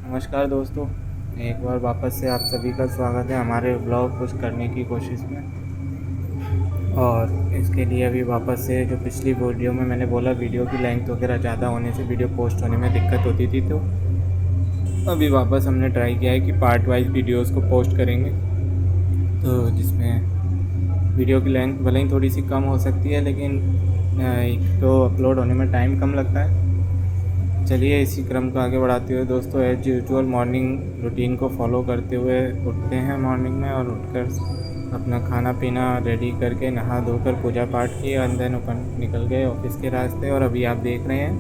नमस्कार दोस्तों, एक बार वापस से आप सभी का स्वागत है हमारे व्लॉग कुछ करने की कोशिश में। और इसके लिए अभी वापस से जो पिछली वीडियो में मैंने बोला वीडियो की लेंथ वगैरह ज़्यादा होने से वीडियो पोस्ट होने में दिक्कत होती थी, तो अभी वापस हमने ट्राई किया है कि पार्ट वाइज वीडियोस को पोस्ट करेंगे। तो जिसमें वीडियो की लेंथ भले ही थोड़ी सी कम हो सकती है, लेकिन एक तो अपलोड होने में टाइम कम लगता है। चलिए इसी क्रम को आगे बढ़ाते हुए दोस्तों, एज यूजुअल मॉर्निंग रूटीन को फॉलो करते हुए उठते हैं मॉर्निंग में, और उठकर अपना खाना पीना रेडी करके नहा धोकर पूजा पाठ किए, एंड देन अपन निकल गए ऑफिस के रास्ते। और अभी आप देख रहे हैं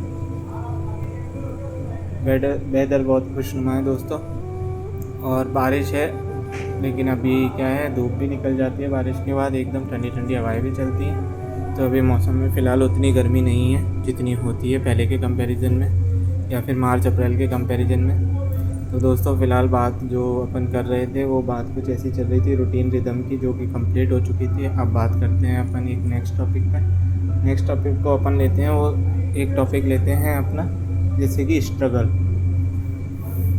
वेदर बहुत खुशनुमा है दोस्तों, और बारिश है, लेकिन अभी क्या है, धूप भी निकल जाती है बारिश के बाद, एकदम ठंडी ठंडी हवाएं भी चलती हैं। तो अभी मौसम में फ़िलहाल उतनी गर्मी नहीं है जितनी होती है पहले के कंपैरिजन में, या फिर मार्च अप्रैल के कंपैरिजन में। तो दोस्तों फ़िलहाल बात जो अपन कर रहे थे वो बात कुछ ऐसी चल रही थी रूटीन रिदम की, जो कि कंप्लीट हो चुकी थी। अब बात करते हैं अपन एक नेक्स्ट टॉपिक पे। नेक्स्ट टॉपिक को अपन लेते हैं, वो एक टॉपिक लेते हैं अपना जैसे कि स्ट्रगल।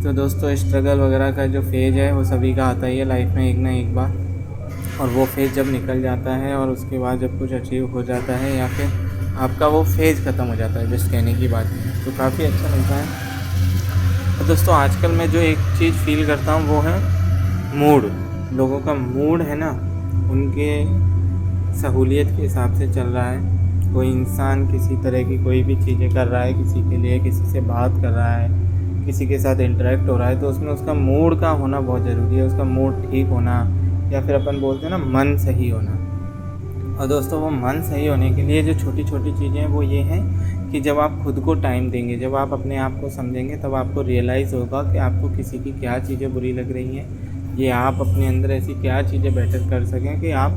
तो दोस्तों स्ट्रगल वगैरह का जो फेज़ है वो सभी का आता ही है लाइफ में एक ना एक बार, और वो फेज़ जब निकल जाता है और उसके बाद जब कुछ अचीव हो जाता है, या फिर आपका वो फेज़ ख़त्म हो जाता है, जस्ट कहने की बात है, तो काफ़ी अच्छा लगता है। और दोस्तों आजकल मैं जो एक चीज़ फ़ील करता हूँ वो है मूड। लोगों का मूड है ना, उनके सहूलियत के हिसाब से चल रहा है। कोई इंसान किसी तरह की कोई भी चीज़ें कर रहा है किसी के लिए, किसी से बात कर रहा है, किसी के साथ इंटरेक्ट हो रहा है, तो उसमें उसका मूड का होना बहुत ज़रूरी है। उसका मूड ठीक होना, या फिर अपन बोलते हैं ना मन सही होना। और दोस्तों वो मन सही होने के लिए जो छोटी छोटी चीज़ें हैं वो ये हैं कि जब आप खुद को टाइम देंगे, जब आप अपने आप को समझेंगे, तब आपको रियलाइज़ होगा कि आपको किसी की क्या चीज़ें बुरी लग रही हैं, ये आप अपने अंदर ऐसी क्या चीज़ें बेटर कर सकें कि आप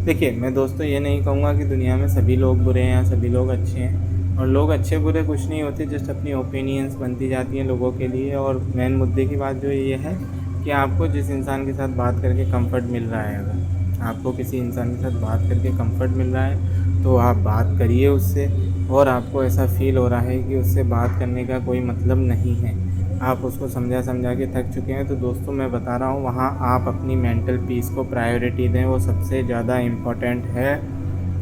देखिए। मैं दोस्तों ये नहीं कहूँगा कि दुनिया में सभी लोग बुरे हैं या सभी लोग अच्छे हैं, और लोग अच्छे बुरे कुछ नहीं होते, जस्ट अपनी ओपिनियंस बनती जाती हैं लोगों के लिए। और मेन मुद्दे की बात जो ये है कि आपको जिस इंसान के साथ बात करके कंफर्ट मिल रहा है, अगर आपको किसी इंसान के साथ बात करके कंफर्ट मिल रहा है तो आप बात करिए उससे, और आपको ऐसा फ़ील हो रहा है कि उससे बात करने का कोई मतलब नहीं है, आप उसको समझा समझा के थक चुके हैं, तो दोस्तों मैं बता रहा हूँ वहाँ आप अपनी मेंटल पीस को प्रायोरिटी दें, वो सबसे ज़्यादा इम्पोर्टेंट है।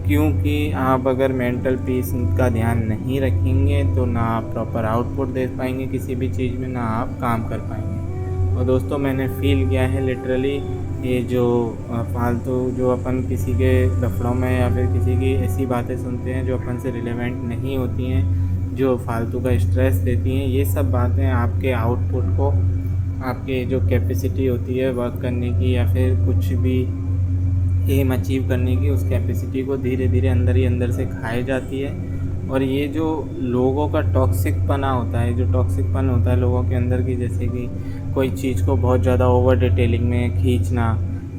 क्योंकि आप अगर मेंटल पीस का ध्यान नहीं रखेंगे तो ना आप प्रॉपर आउटपुट दे पाएंगे किसी भी चीज़ में, ना आप काम कर पाएंगे। और दोस्तों मैंने फ़ील किया है लिटरली, ये जो फालतू जो अपन किसी के लफड़ों में या फिर किसी की ऐसी बातें सुनते हैं जो अपन से रिलेवेंट नहीं होती हैं, जो फालतू का स्ट्रेस देती हैं, ये सब बातें आपके आउटपुट को, आपके जो कैपेसिटी होती है वर्क करने की या फिर कुछ भी एम अचीव करने की, उस कैपेसिटी को धीरे धीरे अंदर ही अंदर से खाए जाती है। और ये जो लोगों का टॉक्सिकपना होता है, जो टॉक्सिकपन होता है लोगों के अंदर की, जैसे कि कोई चीज़ को बहुत ज़्यादा ओवर डिटेलिंग में खींचना।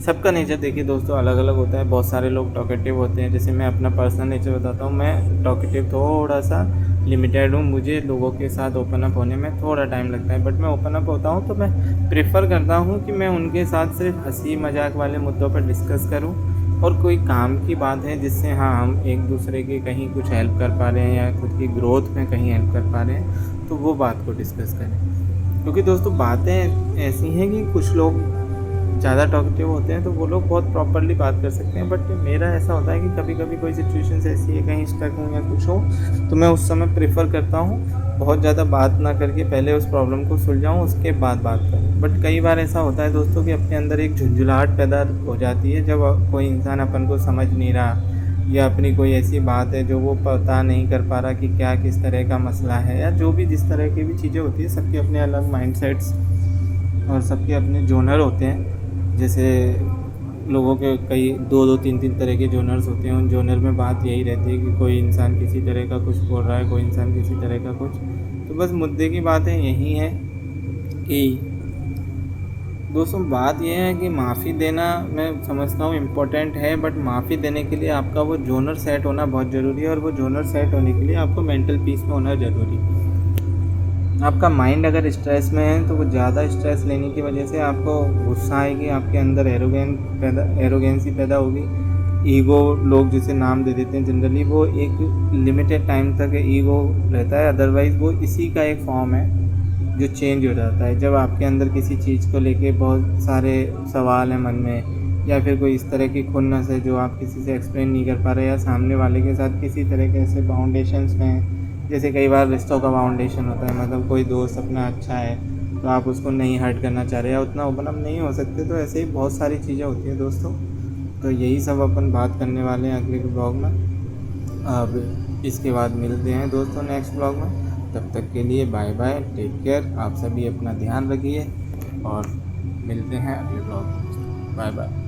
सबका नेचर देखिए दोस्तों अलग अलग होता है। बहुत सारे लोग टॉकेटिव होते हैं, जैसे मैं अपना पर्सनल नेचर बताता हूँ, मैं टॉकेटिव थोड़ा सा लिमिटेड हूँ, मुझे लोगों के साथ ओपन अप होने में थोड़ा टाइम लगता है, बट मैं ओपन अप होता हूँ तो मैं प्रेफर करता हूँ कि मैं उनके साथ सिर्फ हंसी मजाक वाले मुद्दों पर डिस्कस करूँ, और कोई काम की बात है जिससे हाँ हम एक दूसरे की कहीं कुछ हेल्प कर पा रहे हैं या खुद की ग्रोथ में कहीं हेल्प कर पा रहे हैं, तो वो बात को डिस्कस करें। क्योंकि दोस्तों बातें ऐसी हैं कि कुछ लोग ज़्यादा टॉकेटिव होते हैं तो वो लोग बहुत प्रॉपरली बात कर सकते हैं, बट मेरा ऐसा होता है कि कभी कभी कोई सिचुएशन ऐसी है, कहीं स्टक हूँ या कुछ हो, तो मैं उस समय प्रेफर करता हूँ बहुत ज़्यादा बात ना करके पहले उस प्रॉब्लम को सुलझाऊँ, उसके बाद बात करूँ। बट कई बार ऐसा होता है दोस्तों कि अपने अंदर एक झुंझुलाहट पैदा हो जाती है जब कोई इंसान अपन को समझ नहीं रहा, या अपनी कोई ऐसी बात है जो वो पता नहीं कर पा रहा कि क्या किस तरह का मसला है, या जो भी जिस तरह की भी चीज़ें होती है, सबके अपने अलग माइंडसेट्स और सबके अपने जोनर होते हैं। जैसे लोगों के कई दो दो तीन तीन तरह के जोनर्स होते हैं, उन जोनर में बात यही रहती है कि कोई इंसान किसी तरह का कुछ बोल रहा है, कोई इंसान किसी तरह का कुछ। तो बस मुद्दे की बातें यही है कि दोस्तों बात यह है कि माफ़ी देना मैं समझता हूँ इम्पोर्टेंट है, बट माफ़ी देने के लिए आपका वो जोनर सेट होना बहुत ज़रूरी है, और वो जोनर सेट होने के लिए आपको मेंटल पीस में होना ज़रूरी है। आपका माइंड अगर स्ट्रेस में है तो वो ज़्यादा स्ट्रेस लेने की वजह से आपको गुस्सा आएगी, आपके अंदर एरोगेंसी पैदा होगी। ईगो लोग जिसे नाम दे देते हैं जनरली, वो एक लिमिटेड टाइम तक ईगो रहता है, अदरवाइज़ वो इसी का एक फॉर्म है जो चेंज हो जाता है। जब आपके अंदर किसी चीज़ को लेके बहुत सारे सवाल हैं मन में, या फिर कोई इस तरह की खुन्नस है जो आप किसी से एक्सप्लेन नहीं कर पा रहे, या सामने वाले के साथ किसी तरह के ऐसे बाउंडेशंस में हैं, जैसे कई बार रिश्तों का बाउंडेशन होता है, मतलब कोई दोस्त अपना अच्छा है तो आप उसको नहीं हर्ट करना चाह रहे या उतना ओपन अप नहीं हो सकते, तो ऐसे ही बहुत सारी चीज़ें होती हैं दोस्तों। तो यही सब अपन बात करने वाले हैं अगले ब्लॉग में। अब इसके बाद मिलते हैं दोस्तों नेक्स्ट ब्लॉग में। तब तक के लिए बाय बाय, टेक केयर। आप सभी अपना ध्यान रखिए और मिलते हैं अगले ब्लॉग में। Bye bye.